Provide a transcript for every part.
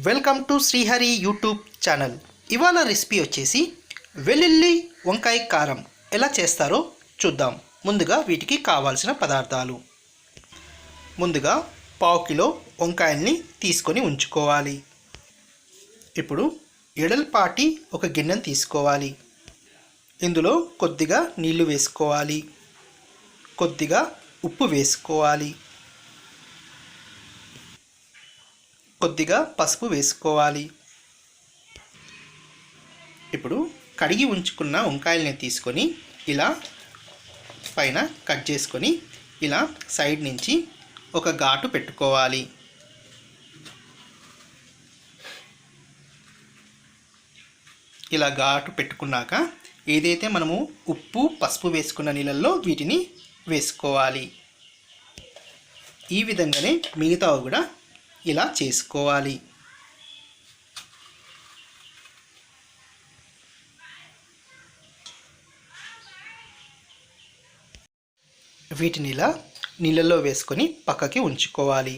Welcome to Srihari YouTube channel. ఇవాళ recipe వచ్చేసి వెల్లుల్లి వంకాయ కారం ఎలా చేస్తారో చూద్దాం. ముందుగా వీటికి కావాల్సిన పదార్థాలు. ముందుగా 1/2 కిలో వంకాయల్ని తీసుకొని ఉంచుకోవాలి. ఇప్పుడు ఎడల్పాటి ఒక గిన్నెను తీసుకోవాలి. ఇందులో కొద్దిగా నీళ్లు వేసుకోవాలి. కొద్దిగా ఉప్పు వేసుకోవాలి. కొద్దిగా పసుపు వేసుకోవాలి. ఇప్పుడు కడిగి ఉంచుకున్న వంకాయల్ని తీసుకొని ఇలా పైన కట్ చేసుకొని ఇలా సైడ్ నుంచి ఒక ఘాటు పెట్టుకోవాలి. ఇలా ఘాటు పెట్టుకున్నాక ఏదైతే మనము ఉప్పు పసుపు వేసుకున్న నీళ్ళల్లో వీటిని వేసుకోవాలి. ఈ విధంగానే మిగతావి కూడా ఇలా చేసుకోవాలి. వీటిని ఇలా నీళ్ళల్లో వేసుకొని పక్కకి ఉంచుకోవాలి.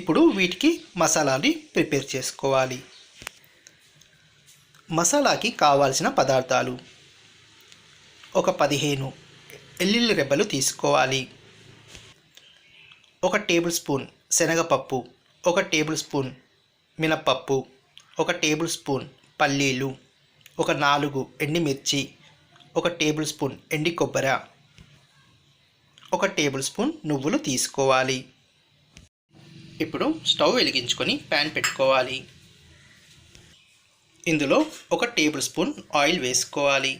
ఇప్పుడు వీటికి మసాలాని ప్రిపేర్ చేసుకోవాలి. మసాలాకి కావాల్సిన పదార్థాలు: ఒక 15 ఎల్లుల్లి రెబ్బలు తీసుకోవాలి. 1 టేబుల్ స్పూన్ శనగపప్పు, 1 టేబుల్ స్పూన్ మినప్పప్పు, 1 టేబుల్ స్పూన్ పల్లీలు, ఒక 4 ఎండుమిర్చి, 1 టేబుల్ స్పూన్ ఎండి కొబ్బరి, 1 టేబుల్ స్పూన్ నువ్వులు తీసుకోవాలి. ఇప్పుడు స్టవ్ వెలిగించుకొని ప్యాన్ పెట్టుకోవాలి. ఇందులో 1 టేబుల్ స్పూన్ ఆయిల్ వేసుకోవాలి.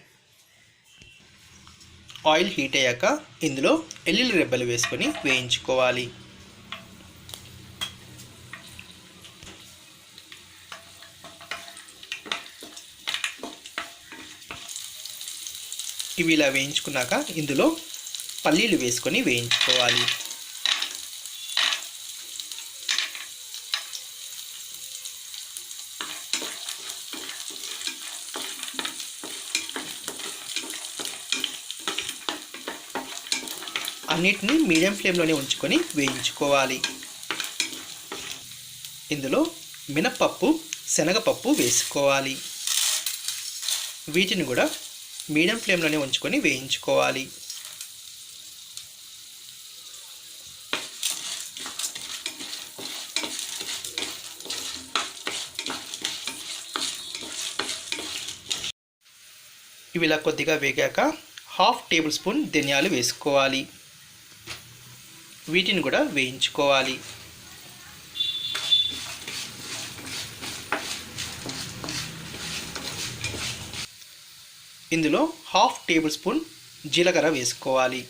ఆయిల్ హీట్ అయ్యాక ఇందులో ఎల్లుల్లి రెబ్బలు వేసుకొని వేయించుకోవాలి. ఇవి ఇలా వేయించుకున్నాక ఇందులో పల్లీలు వేసుకొని వేయించుకోవాలి. అన్నిటిని మీడియం ఫ్లేమ్లోనే ఉంచుకొని వేయించుకోవాలి. ఇందులో మినప్పప్పు శనగపప్పు వేసుకోవాలి. వీటిని కూడా మీడియం ఫ్లేమ్లోనే ఉంచుకొని వేయించుకోవాలి. ఇవి ఇలా కొద్దిగా వేగాక 1/2 టేబుల్ స్పూన్ ధనియాలు వేసుకోవాలి. వీటిని కూడా వేయించుకోవాలి. ఇందులో 1/2 టేబుల్ స్పూన్ జీలకర్ర వేసుకోవాలి.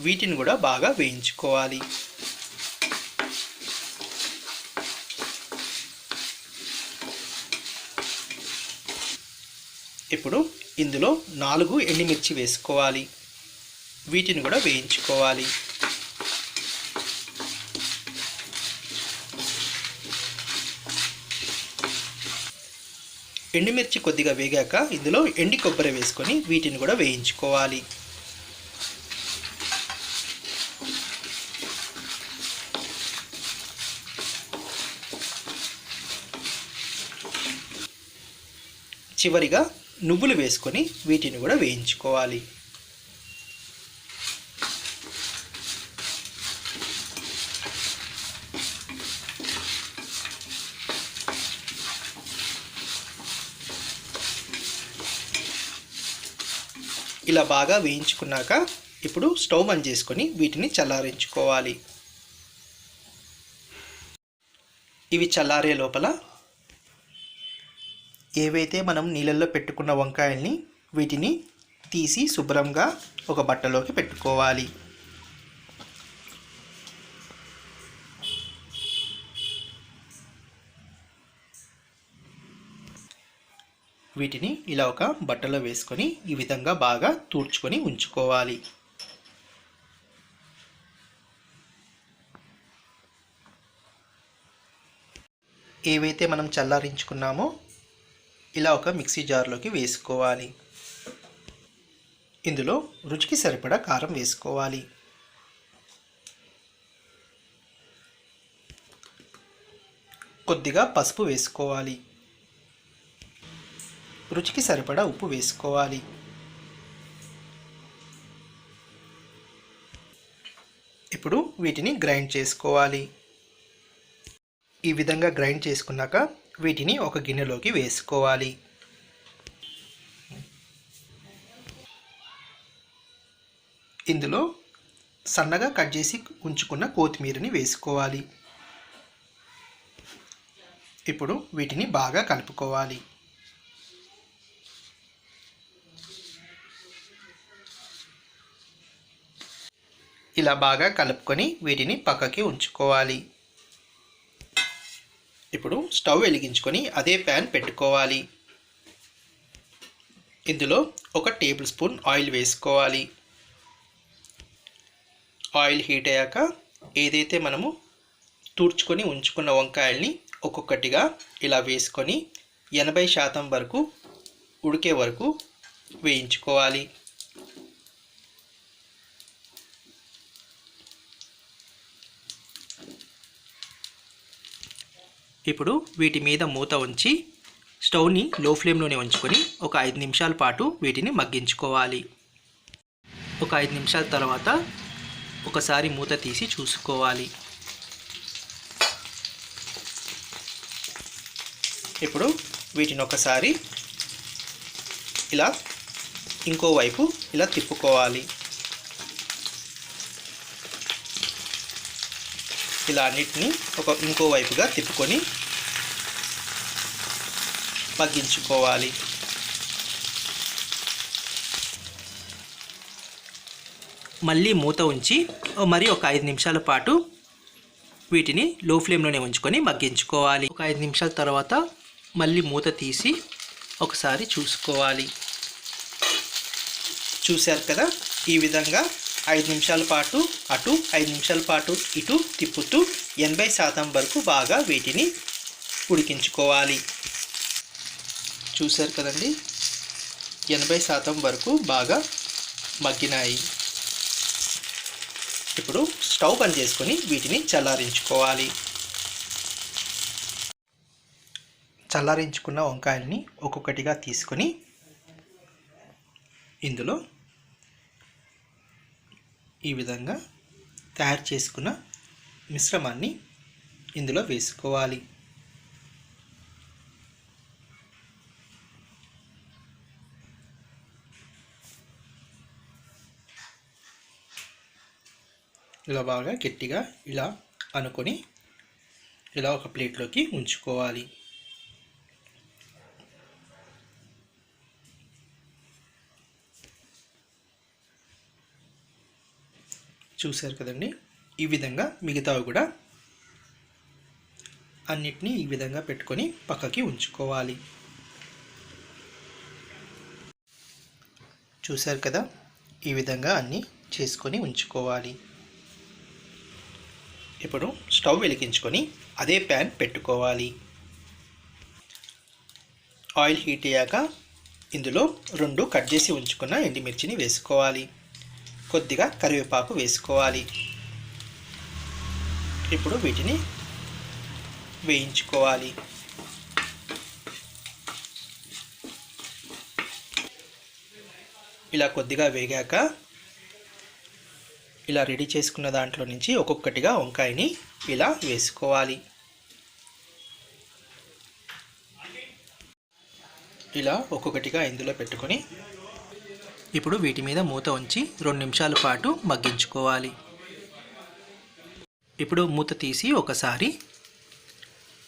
వీటిని కూడా బాగా వేయించుకోవాలి. ఇప్పుడు ఇందులో 4 ఎండుమిర్చి వేసుకోవాలి. వీటిని కూడా వేయించుకోవాలి. ఎండుమిర్చి కొద్దిగా వేగాక ఇందులో ఎండి కొబ్బరి వేసుకొని వీటిని కూడా వేయించుకోవాలి. చివరిగా నువ్వులు వేసుకొని వీటిని కూడా వేయించుకోవాలి. ఇలా బాగా వేయించుకున్నాక ఇప్పుడు స్టవ్ ఆన్ చేసుకొని వీటిని చల్లారించుకోవాలి. ఇవి చల్లారే లోపల ఏవైతే మనం నీళ్ళల్లో పెట్టుకున్న వంకాయల్ని వీటిని తీసి శుభ్రంగా ఒక బట్టలోకి పెట్టుకోవాలి. వీటిని ఇలా ఒక బట్టలో వేసుకొని ఈ విధంగా బాగా తూడ్చుకొని ఉంచుకోవాలి. ఏవైతే మనం చల్లారించుకున్నామో ఇలా ఒక మిక్సీ జార్లోకి వేసుకోవాలి. ఇందులో రుచికి సరిపడా కారం వేసుకోవాలి. కొద్దిగా పసుపు వేసుకోవాలి. రుచికి సరిపడా ఉప్పు వేసుకోవాలి. ఇప్పుడు వీటిని గ్రైండ్ చేసుకోవాలి. ఈ విధంగా గ్రైండ్ చేసుకున్నాక వీటిని ఒక గిన్నెలోకి వేసుకోవాలి. ఇందులో సన్నగా కట్ చేసి ఉంచుకున్న కొత్తిమీరని వేసుకోవాలి. ఇప్పుడు వీటిని బాగా కలుపుకోవాలి. ఇలా బాగా కలుపుకొని వీటిని పక్కకి ఉంచుకోవాలి. ఇప్పుడు స్టవ్ వెలిగించుకొని అదే ప్యాన్ పెట్టుకోవాలి. ఇందులో 1 టేబుల్ స్పూన్ ఆయిల్ వేసుకోవాలి. ఆయిల్ హీట్ అయ్యాక ఏదైతే మనము తుడుచుకొని ఉంచుకున్న వంకాయల్ని ఒక్కొక్కటిగా ఇలా వేసుకొని 80% వరకు ఉడికే వరకు వేయించుకోవాలి. ఇప్పుడు వీటి మీద మూత ఉంచి స్టవ్ని లో ఫ్లేమ్లోనే ఉంచుకొని ఒక 5 నిమిషాల పాటు వీటిని మగ్గించుకోవాలి. ఒక 5 నిమిషాల తర్వాత ఒకసారి మూత తీసి చూసుకోవాలి. ఇప్పుడు వీటిని ఒకసారి ఇలా ఇంకో వైపు ఇలా తిప్పుకోవాలి. ఇలా అన్నిటిని ఇంకో వైపుగా తిప్పుకొని మగ్గించుకోవాలి. మళ్ళీ మూత ఉంచి మరి ఒక 5 నిమిషాల పాటు వీటిని లో ఫ్లేమ్లోనే ఉంచుకొని మగ్గించుకోవాలి. ఒక 5 నిమిషాల తర్వాత మళ్ళీ మూత తీసి ఒకసారి చూసుకోవాలి. చూశారు కదా, ఈ విధంగా 5 నిమిషాల పాటు అటు 5 నిమిషాల పాటు ఇటు తిప్పుతూ 80% వరకు బాగా వీటిని ఉడికించుకోవాలి. చూశారు కదండి, 80% వరకు బాగా మగ్గినాయి. ఇప్పుడు స్టవ్ బంద్ చేసుకొని వీటిని చల్లారించుకోవాలి. చల్లారించుకున్న వంకాయల్ని ఒక్కొక్కటిగా తీసుకొని ఇందులో ఈ విధంగా తయారు చేసుకున్న మిశ్రమాన్ని ఇందులో వేసుకోవాలి. ఇలా బాగా గట్టిగా ఇలా అనుకొని ఇలా ఒక ప్లేట్లోకి ఉంచుకోవాలి. చూశారు కదండి, ఈ విధంగా మిగతావి కూడా అన్నిటినీ ఈ విధంగా పెట్టుకొని పక్కకి ఉంచుకోవాలి. చూశారు కదా, ఈ విధంగా అన్నీ చేసుకొని ఉంచుకోవాలి. ఇప్పుడు స్టవ్ వెలిగించుకొని అదే ప్యాన్ పెట్టుకోవాలి. ఆయిల్ హీట్ అయ్యాక ఇందులో 2 కట్ చేసి ఉంచుకున్న ఎండుమిర్చిని వేసుకోవాలి. కొద్దిగా కరివేపాకు వేసుకోవాలి. ఇప్పుడు వీటిని వేయించుకోవాలి. ఇలా కొద్దిగా వేగాక ఇలా రెడీ చేసుకున్న దాంట్లో నుంచి ఒక్కొక్కటిగా వంకాయని ఇలా వేసుకోవాలి. ఇలా ఒక్కొక్కటిగా ఇందులో పెట్టుకొని ఇప్పుడు వీటి మీద మూత ఉంచి 2 నిమిషాల పాటు మగ్గించుకోవాలి. ఇప్పుడు మూత తీసి ఒకసారి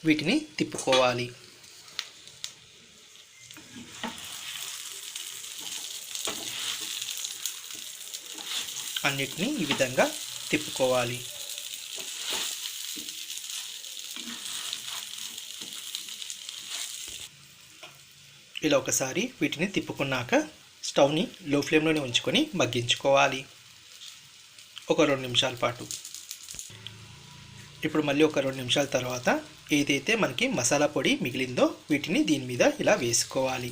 వీటిని తిప్పుకోవాలి. అన్నిటినీ ఈ విధంగా తిప్పుకోవాలి. ఇలా ఒకసారి వీటిని తిప్పుకున్నాక స్టవ్ని లో ఫ్లేమ్లోనే ఉంచుకొని మగ్గించుకోవాలి ఒక 2 నిమిషాల పాటు. ఇప్పుడు మళ్ళీ ఒక 2 నిమిషాల తర్వాత ఏదైతే మనకి మసాలా పొడి మిగిలిందో వీటిని దీని మీద ఇలా వేసుకోవాలి.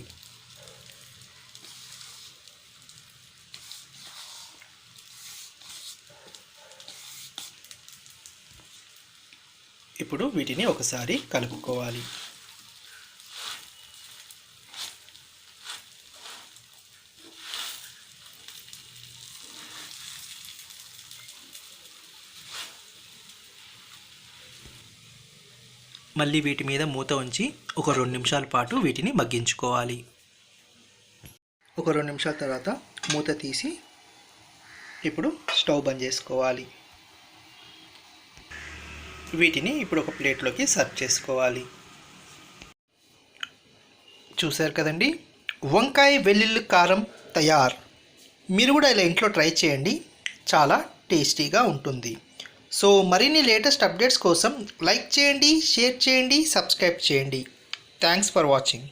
ఇప్పుడు వీటిని ఒకసారి కలుపుకోవాలి. మళ్ళీ వీటి మీద మూత ఉంచి ఒక 2 నిమిషాల పాటు వీటిని మగ్గించుకోవాలి. ఒక 2 నిమిషాల తర్వాత మూత తీసి ఇప్పుడు స్టవ్ బంద్ చేసుకోవాలి. వీటిని ఇప్పుడు ఒక ప్లేట్లోకి సర్వ్ చేసుకోవాలి. చూశారు కదండి, వంకాయ వెల్లుల్లి కారం తయారు. మీరు కూడా ఇలా ఇంట్లో ట్రై చేయండి, చాలా టేస్టీగా ఉంటుంది. సో మరిన్ని లేటెస్ట్ అప్డేట్స్ కోసం లైక్ చేయండి, షేర్ చేయండి, సబ్స్క్రైబ్ చేయండి. Thanks for watching.